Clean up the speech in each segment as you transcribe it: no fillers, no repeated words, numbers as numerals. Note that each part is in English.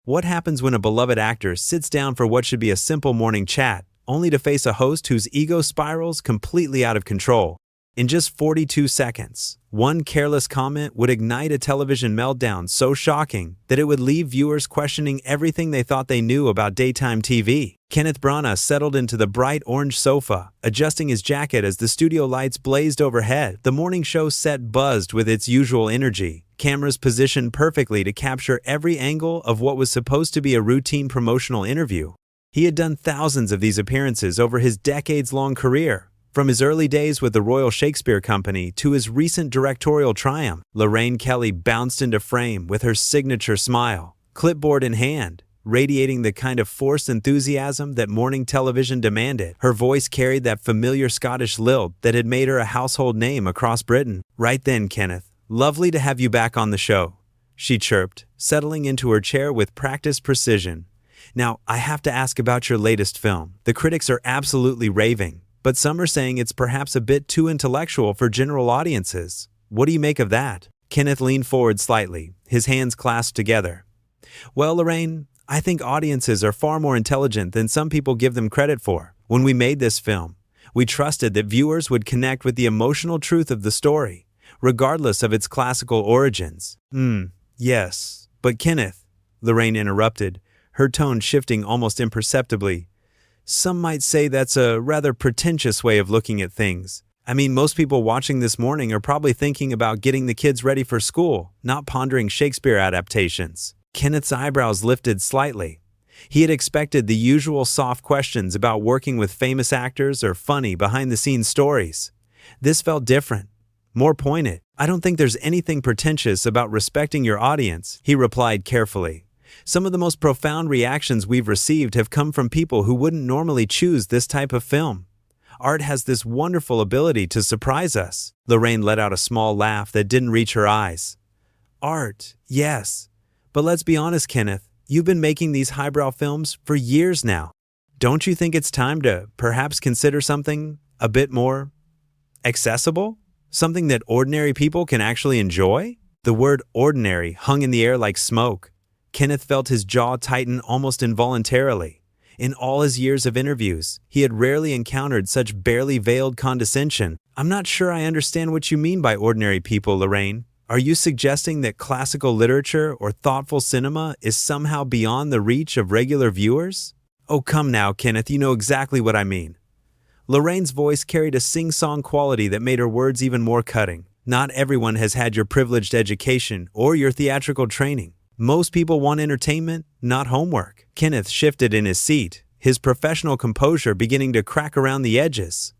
What happens when a beloved actor sits down for what should be a simple morning chat, only to face a host whose ego spirals completely out of control? In just 42 seconds, one careless comment would ignite a television meltdown so shocking that it would leave viewers questioning everything they thought they knew about daytime TV. Kenneth Branagh settled into the bright orange sofa, adjusting his jacket as the studio lights blazed overhead. The morning show set buzzed with its usual energy, cameras positioned perfectly to capture every angle of what was supposed to be a routine promotional interview. He had done thousands of these appearances over his decades-long career. From his early days with the Royal Shakespeare Company to his recent directorial triumph, Lorraine Kelly bounced into frame with her signature smile, clipboard in hand, radiating the kind of forced enthusiasm that morning television demanded. Her voice carried that familiar Scottish lilt that had made her a household name across Britain. "Right then, Kenneth. Lovely to have you back on the show," she chirped, settling into her chair with practiced precision. "Now, I have to ask about your latest film. The critics are absolutely raving, but some are saying it's perhaps a bit too intellectual for general audiences. What do you make of that?" Kenneth leaned forward slightly, his hands clasped together. "Well, Lorraine, I think audiences are far more intelligent than some people give them credit for. When we made this film, we trusted that viewers would connect with the emotional truth of the story, regardless of its classical origins." Yes. But Kenneth," Lorraine interrupted, her tone shifting almost imperceptibly, "some might say that's a rather pretentious way of looking at things. I mean, most people watching this morning are probably thinking about getting the kids ready for school, not pondering Shakespeare adaptations." Kenneth's eyebrows lifted slightly. He had expected the usual soft questions about working with famous actors or funny behind-the-scenes stories. This felt different, more pointed. "I don't think there's anything pretentious about respecting your audience," he replied carefully. "Some of the most profound reactions we've received have come from people who wouldn't normally choose this type of film. Art has this wonderful ability to surprise us." Lorraine let out a small laugh that didn't reach her eyes. "Art, yes. But let's be honest, Kenneth, you've been making these highbrow films for years now. Don't you think it's time to perhaps consider something a bit more accessible? Something that ordinary people can actually enjoy?" The word ordinary hung in the air like smoke. Kenneth felt his jaw tighten almost involuntarily. In all his years of interviews, he had rarely encountered such barely veiled condescension. "I'm not sure I understand what you mean by ordinary people, Lorraine. Are you suggesting that classical literature or thoughtful cinema is somehow beyond the reach of regular viewers?" "Oh, come now, Kenneth, you know exactly what I mean." Lorraine's voice carried a sing-song quality that made her words even more cutting. "Not everyone has had your privileged education or your theatrical training. Most people want entertainment, not homework." Kenneth shifted in his seat, his professional composure beginning to crack around the edges.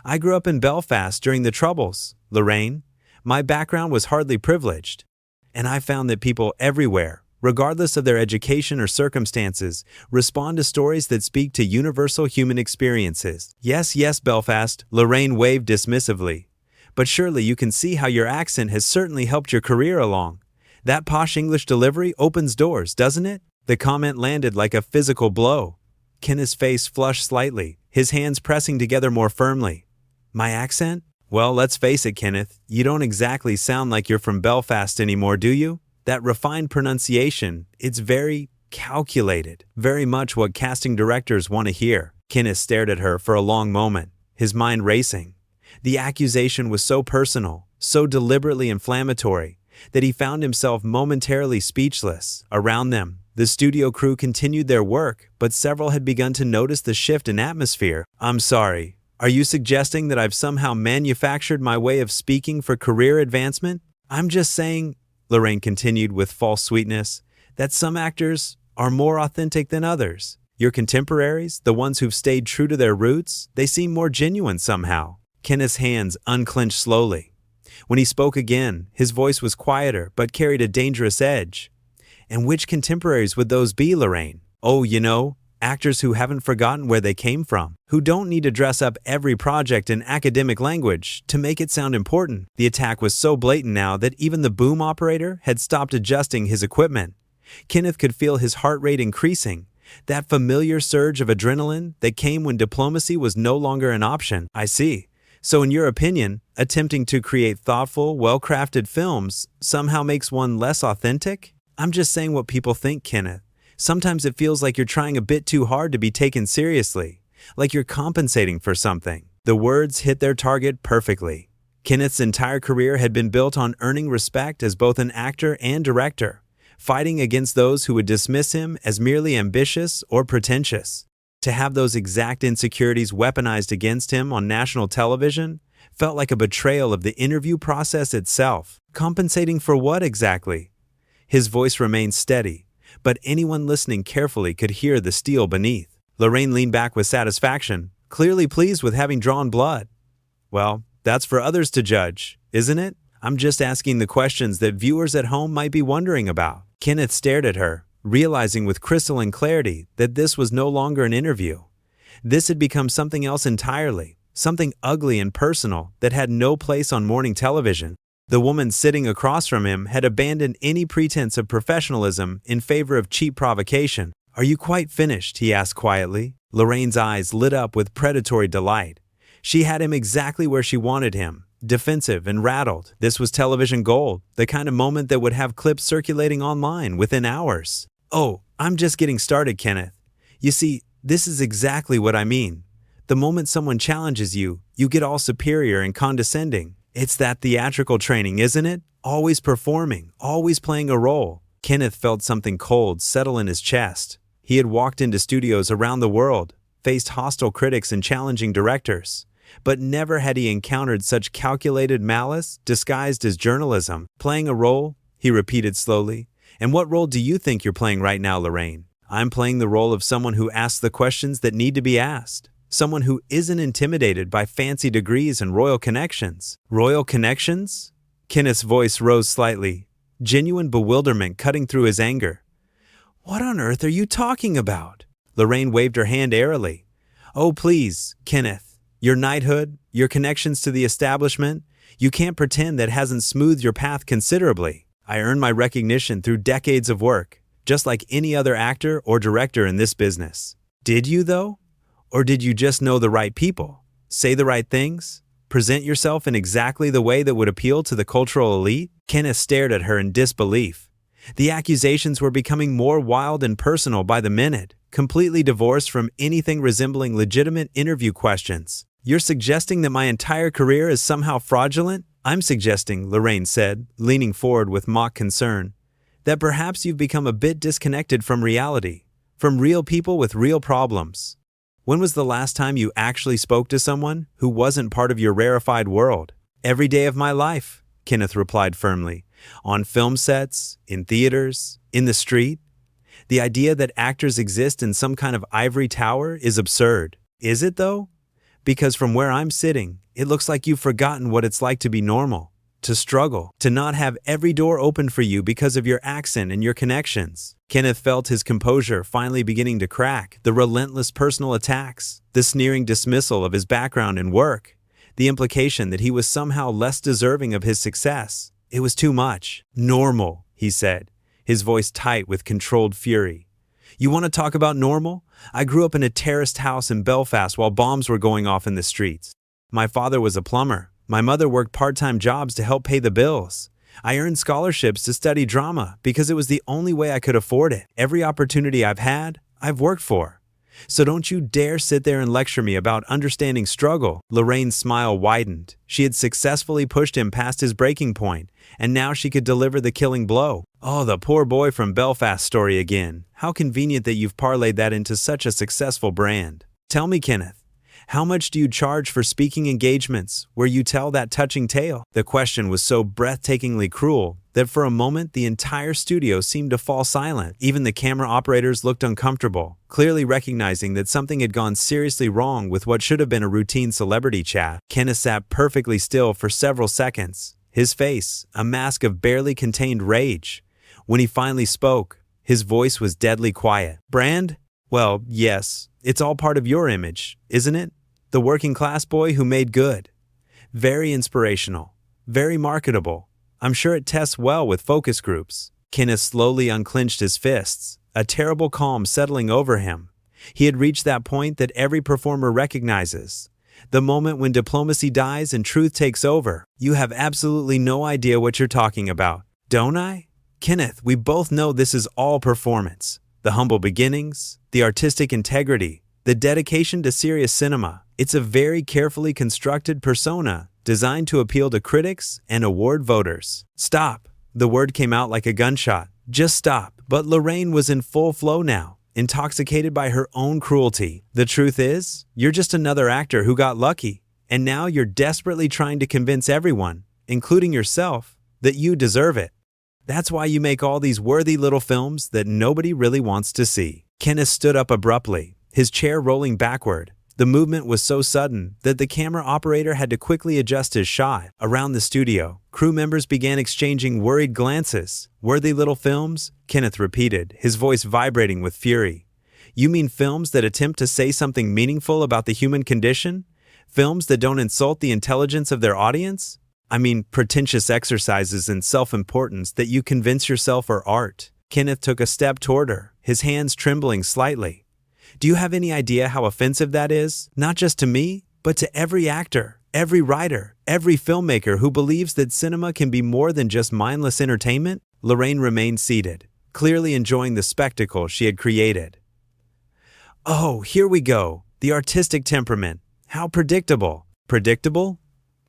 "I grew up in Belfast during the Troubles, Lorraine. My background was hardly privileged. And I found that people everywhere, regardless of their education or circumstances, respond to stories that speak to universal human experiences." Yes, Belfast," Lorraine waved dismissively. "But surely you can see how your accent has certainly helped your career along. That posh English delivery opens doors, doesn't it?" The comment landed like a physical blow. Kenneth's face flushed slightly, his hands pressing together more firmly. "My accent? Well, let's face it, Kenneth, you don't exactly sound like you're from Belfast anymore, do you? That refined pronunciation, it's very calculated, very much what casting directors want to hear." Kenneth stared at her for a long moment, his mind racing. The accusation was so personal, so deliberately inflammatory, that he found himself momentarily speechless. Around them, the studio crew continued their work, but several had begun to notice the shift in atmosphere. "I'm sorry. Are you suggesting that I've somehow manufactured my way of speaking for career advancement?" "I'm just saying," Lorraine continued with false sweetness, "that some actors are more authentic than others. Your contemporaries, the ones who've stayed true to their roots, they seem more genuine somehow." Kenneth's hands unclenched slowly. When he spoke again, his voice was quieter but carried a dangerous edge. "And which contemporaries would those be, Lorraine? Oh, you know, actors who haven't forgotten where they came from, who don't need to dress up every project in academic language to make it sound important." The attack was so blatant now that even the boom operator had stopped adjusting his equipment. Kenneth could feel his heart rate increasing, that familiar surge of adrenaline that came when diplomacy was no longer an option. "I see. So in your opinion, attempting to create thoughtful, well-crafted films somehow makes one less authentic?" "I'm just saying what people think, Kenneth. Sometimes it feels like you're trying a bit too hard to be taken seriously, like you're compensating for something." The words hit their target perfectly. Kenneth's entire career had been built on earning respect as both an actor and director, fighting against those who would dismiss him as merely ambitious or pretentious. To have those exact insecurities weaponized against him on national television felt like a betrayal of the interview process itself. Compensating for what exactly? His voice remained steady, but anyone listening carefully could hear the steel beneath. Lorraine leaned back with satisfaction, clearly pleased with having drawn blood. "Well, that's for others to judge, isn't it? I'm just asking the questions that viewers at home might be wondering about." Kenneth stared at her, realizing with crystalline clarity that this was no longer an interview. This had become something else entirely, something ugly and personal that had no place on morning television. The woman sitting across from him had abandoned any pretense of professionalism in favor of cheap provocation. "Are you quite finished?" he asked quietly. Lorraine's eyes lit up with predatory delight. She had him exactly where she wanted him, defensive and rattled. This was television gold, the kind of moment that would have clips circulating online within hours. "Oh, I'm just getting started, Kenneth. You see, this is exactly what I mean. The moment someone challenges you, you get all superior and condescending. It's that theatrical training, isn't it? Always performing, always playing a role." Kenneth felt something cold settle in his chest. He had walked into studios around the world, faced hostile critics and challenging directors, but never had he encountered such calculated malice disguised as journalism. "Playing a role?" he repeated slowly. "And what role do you think you're playing right now, Lorraine?" "I'm playing the role of someone who asks the questions that need to be asked. Someone who isn't intimidated by fancy degrees and royal connections." "Royal connections?" Kenneth's voice rose slightly, genuine bewilderment cutting through his anger. "What on earth are you talking about?" Lorraine waved her hand airily. "Oh, please, Kenneth. Your knighthood, your connections to the establishment, you can't pretend that hasn't smoothed your path considerably. I earned my recognition through decades of work, just like any other actor or director in this business." "Did you, though? Or did you just know the right people, say the right things, present yourself in exactly the way that would appeal to the cultural elite?" Kenneth stared at her in disbelief. The accusations were becoming more wild and personal by the minute, completely divorced from anything resembling legitimate interview questions. "You're suggesting that my entire career is somehow fraudulent?" "I'm suggesting," Lorraine said, leaning forward with mock concern, "that perhaps you've become a bit disconnected from reality, from real people with real problems. When was the last time you actually spoke to someone who wasn't part of your rarefied world?" "Every day of my life," Kenneth replied firmly. "On film sets, in theaters, in the street. The idea that actors exist in some kind of ivory tower is absurd." "Is it, though? Because from where I'm sitting, it looks like you've forgotten what it's like to be normal, to struggle, to not have every door open for you because of your accent and your connections." Kenneth felt his composure finally beginning to crack. The relentless personal attacks, the sneering dismissal of his background and work, the implication that he was somehow less deserving of his success. It was too much. "Normal," he said, his voice tight with controlled fury. "You want to talk about normal? I grew up in a terraced house in Belfast while bombs were going off in the streets. My father was a plumber. My mother worked part-time jobs to help pay the bills. I earned scholarships to study drama because it was the only way I could afford it. Every opportunity I've had, I've worked for. So don't you dare sit there and lecture me about understanding struggle." Lorraine's smile widened. She had successfully pushed him past his breaking point, and now she could deliver the killing blow. "Oh, the poor boy from Belfast story again. How convenient that you've parlayed that into such a successful brand. Tell me, Kenneth, how much do you charge for speaking engagements where you tell that touching tale?" The question was so breathtakingly cruel that for a moment the entire studio seemed to fall silent. Even the camera operators looked uncomfortable, clearly recognizing that something had gone seriously wrong with what should have been a routine celebrity chat. Kenneth sat perfectly still for several seconds, his face a mask of barely contained rage. When he finally spoke, his voice was deadly quiet. "Brand? Well, yes, it's all part of your image, isn't it? The working class boy who made good. Very inspirational, very marketable. I'm sure it tests well with focus groups." Kenneth slowly unclenched his fists, a terrible calm settling over him. He had reached that point that every performer recognizes. The moment when diplomacy dies and truth takes over. "You have absolutely no idea what you're talking about, don't I? Kenneth, we both know this is all performance. The humble beginnings, the artistic integrity, the dedication to serious cinema. It's a very carefully constructed persona designed to appeal to critics and award voters. Stop. The word came out like a gunshot. Just stop. But Lorraine was in full flow now, intoxicated by her own cruelty. The truth is, you're just another actor who got lucky, and now you're desperately trying to convince everyone, including yourself, that you deserve it. That's why you make all these worthy little films that nobody really wants to see. Kenneth stood up abruptly, his chair rolling backward. The movement was so sudden that the camera operator had to quickly adjust his shot. Around the studio, crew members began exchanging worried glances. Worthy little films? Kenneth repeated, his voice vibrating with fury. You mean films that attempt to say something meaningful about the human condition? Films that don't insult the intelligence of their audience? I mean, pretentious exercises in self-importance that you convince yourself are art. Kenneth took a step toward her, his hands trembling slightly. Do you have any idea how offensive that is? Not just to me, but to every actor, every writer, every filmmaker who believes that cinema can be more than just mindless entertainment? Lorraine remained seated, clearly enjoying the spectacle she had created. Oh, here we go. The artistic temperament. How predictable. Predictable?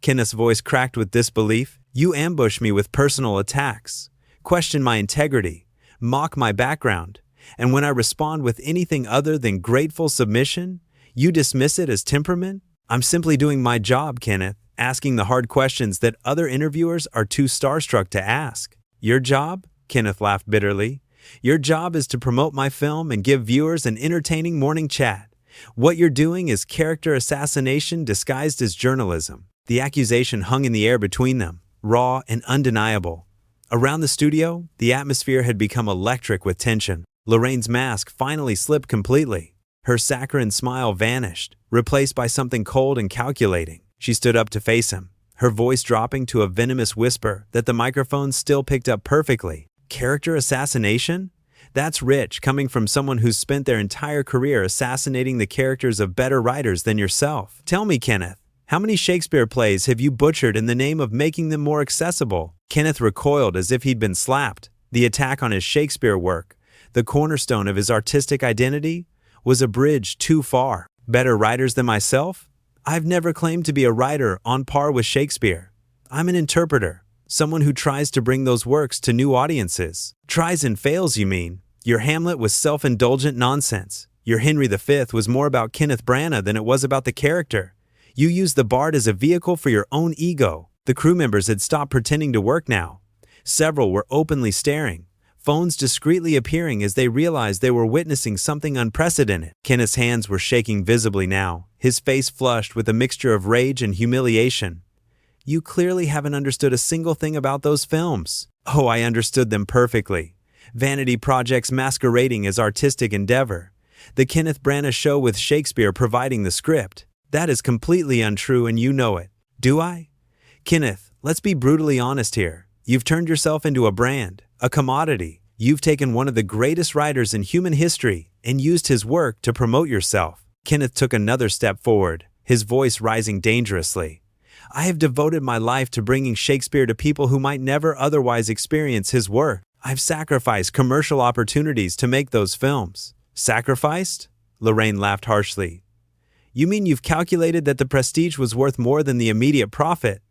Kenneth's voice cracked with disbelief. You ambush me with personal attacks, question my integrity, mock my background, and when I respond with anything other than grateful submission, you dismiss it as temperament? I'm simply doing my job, Kenneth, asking the hard questions that other interviewers are too starstruck to ask. Your job? Kenneth laughed bitterly. Your job is to promote my film and give viewers an entertaining morning chat. What you're doing is character assassination disguised as journalism. The accusation hung in the air between them, raw and undeniable. Around the studio, the atmosphere had become electric with tension. Lorraine's mask finally slipped completely. Her saccharine smile vanished, replaced by something cold and calculating. She stood up to face him, her voice dropping to a venomous whisper that the microphone still picked up perfectly. Character assassination? That's rich, coming from someone who's spent their entire career assassinating the characters of better writers than yourself. Tell me, Kenneth, how many Shakespeare plays have you butchered in the name of making them more accessible? Kenneth recoiled as if he'd been slapped. The attack on his Shakespeare work, the cornerstone of his artistic identity, was a bridge too far. Better writers than myself? I've never claimed to be a writer on par with Shakespeare. I'm an interpreter, someone who tries to bring those works to new audiences. Tries and fails, you mean? Your Hamlet was self-indulgent nonsense. Your Henry V was more about Kenneth Branagh than it was about the character. You used the bard as a vehicle for your own ego. The crew members had stopped pretending to work now. Several were openly staring, phones discreetly appearing as they realized they were witnessing something unprecedented. Kenneth's hands were shaking visibly now, his face flushed with a mixture of rage and humiliation. You clearly haven't understood a single thing about those films. Oh, I understood them perfectly. Vanity projects masquerading as artistic endeavor. The Kenneth Branagh show with Shakespeare providing the script. That is completely untrue and you know it. Do I? Kenneth, let's be brutally honest here. You've turned yourself into a brand, a commodity. You've taken one of the greatest writers in human history and used his work to promote yourself. Kenneth took another step forward, his voice rising dangerously. I have devoted my life to bringing Shakespeare to people who might never otherwise experience his work. I've sacrificed commercial opportunities to make those films. Sacrificed? Lorraine laughed harshly. You mean you've calculated that the prestige was worth more than the immediate profit?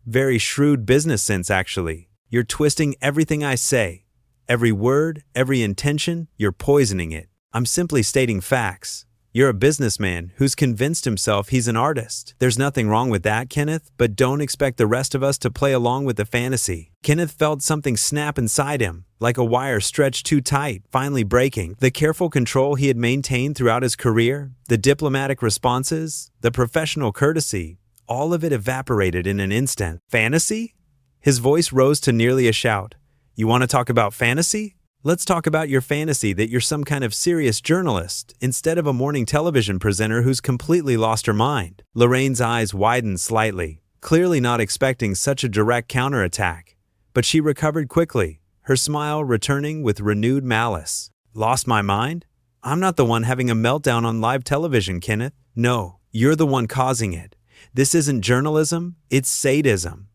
Very shrewd business sense, actually. You're twisting everything I say. Every word, every intention, you're poisoning it. I'm simply stating facts. You're a businessman who's convinced himself he's an artist. There's nothing wrong with that, Kenneth, but don't expect the rest of us to play along with the fantasy. Kenneth felt something snap inside him, like a wire stretched too tight, finally breaking. The careful control he had maintained throughout his career, the diplomatic responses, the professional courtesy, all of it evaporated in an instant. Fantasy? His voice rose to nearly a shout. You want to talk about fantasy? Let's talk about your fantasy that you're some kind of serious journalist instead of a morning television presenter who's completely lost her mind. Lorraine's eyes widened slightly, clearly not expecting such a direct counterattack. But she recovered quickly, her smile returning with renewed malice. Lost my mind? I'm not the one having a meltdown on live television, Kenneth. No, you're the one causing it. This isn't journalism, it's sadism.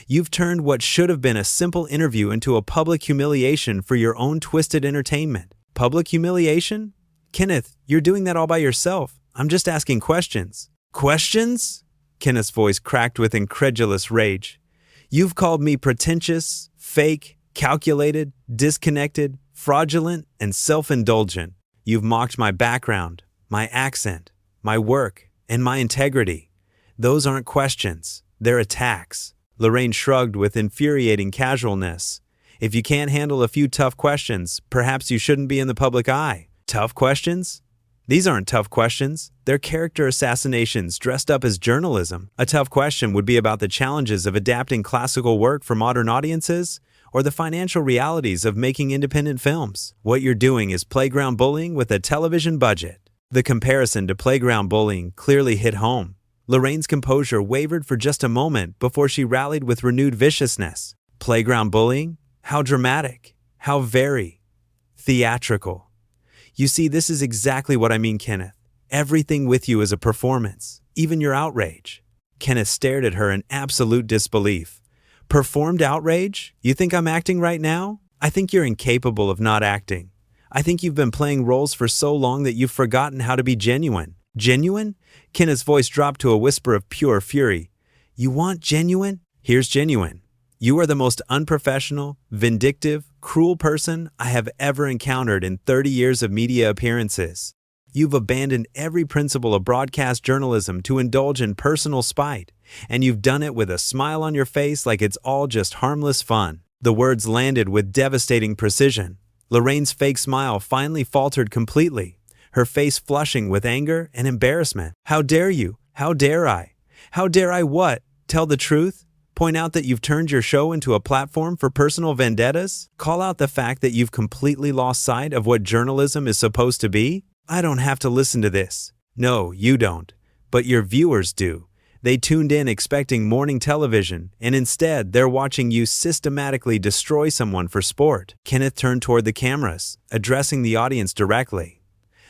You've turned what should have been a simple interview into a public humiliation for your own twisted entertainment. Public humiliation? Kenneth, you're doing that all by yourself. I'm just asking questions. Questions? Kenneth's voice cracked with incredulous rage. You've called me pretentious, fake, calculated, disconnected, fraudulent, and self-indulgent. You've mocked my background, my accent, my work, and my integrity. Those aren't questions. They're attacks. Lorraine shrugged with infuriating casualness. If you can't handle a few tough questions, perhaps you shouldn't be in the public eye. Tough questions? These aren't tough questions. They're character assassinations dressed up as journalism. A tough question would be about the challenges of adapting classical work for modern audiences, or the financial realities of making independent films. What you're doing is playground bullying with a television budget. The comparison to playground bullying clearly hit home. Lorraine's composure wavered for just a moment before she rallied with renewed viciousness. Playground bullying? How dramatic. How very theatrical. You see, this is exactly what I mean, Kenneth. Everything with you is a performance, even your outrage. Kenneth stared at her in absolute disbelief. Performed outrage? You think I'm acting right now? I think you're incapable of not acting. I think you've been playing roles for so long that you've forgotten how to be genuine. Genuine? Kenneth's voice dropped to a whisper of pure fury. You want genuine? Here's genuine. You are the most unprofessional, vindictive, cruel person I have ever encountered in 30 years of media appearances. You've abandoned every principle of broadcast journalism to indulge in personal spite, and you've done it with a smile on your face like it's all just harmless fun. The words landed with devastating precision. Lorraine's fake smile finally faltered completely, her face flushing with anger and embarrassment. How dare you? How dare I? How dare I what? Tell the truth? Point out that you've turned your show into a platform for personal vendettas? Call out the fact that you've completely lost sight of what journalism is supposed to be? I don't have to listen to this. No, you don't. But your viewers do. They tuned in expecting morning television, and instead they're watching you systematically destroy someone for sport. Kenneth turned toward the cameras, addressing the audience directly.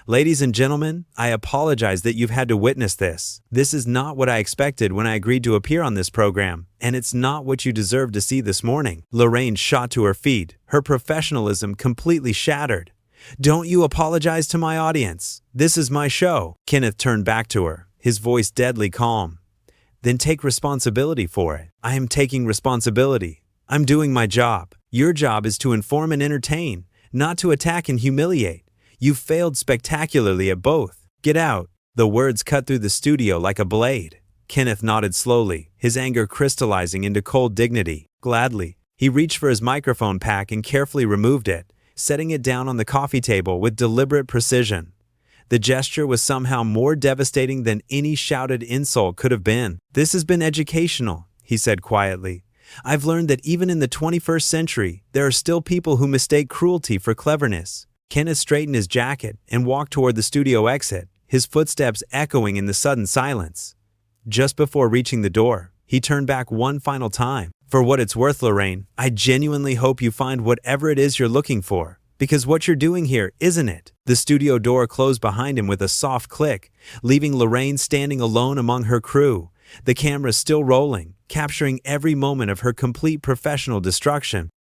Ladies and gentlemen, I apologize that you've had to witness this. This is not what I expected when I agreed to appear on this program, and it's not what you deserve to see this morning. Lorraine shot to her feet, her professionalism completely shattered. Don't you apologize to my audience. This is my show. Kenneth turned back to her, his voice deadly calm. Then take responsibility for it. I am taking responsibility. I'm doing my job. Your job is to inform and entertain, not to attack and humiliate. You failed spectacularly at both. Get out. The words cut through the studio like a blade. Kenneth nodded slowly, his anger crystallizing into cold dignity. Gladly, he reached for his microphone pack and carefully removed it, setting it down on the coffee table with deliberate precision. The gesture was somehow more devastating than any shouted insult could have been. This has been educational, he said quietly. I've learned that even in the 21st century, there are still people who mistake cruelty for cleverness. Kenneth straightened his jacket and walked toward the studio exit, his footsteps echoing in the sudden silence. Just before reaching the door, he turned back one final time. For what it's worth, Lorraine, I genuinely hope you find whatever it is you're looking for, because what you're doing here isn't it. The studio door closed behind him with a soft click, leaving Lorraine standing alone among her crew, the camera still rolling, capturing every moment of her complete professional destruction.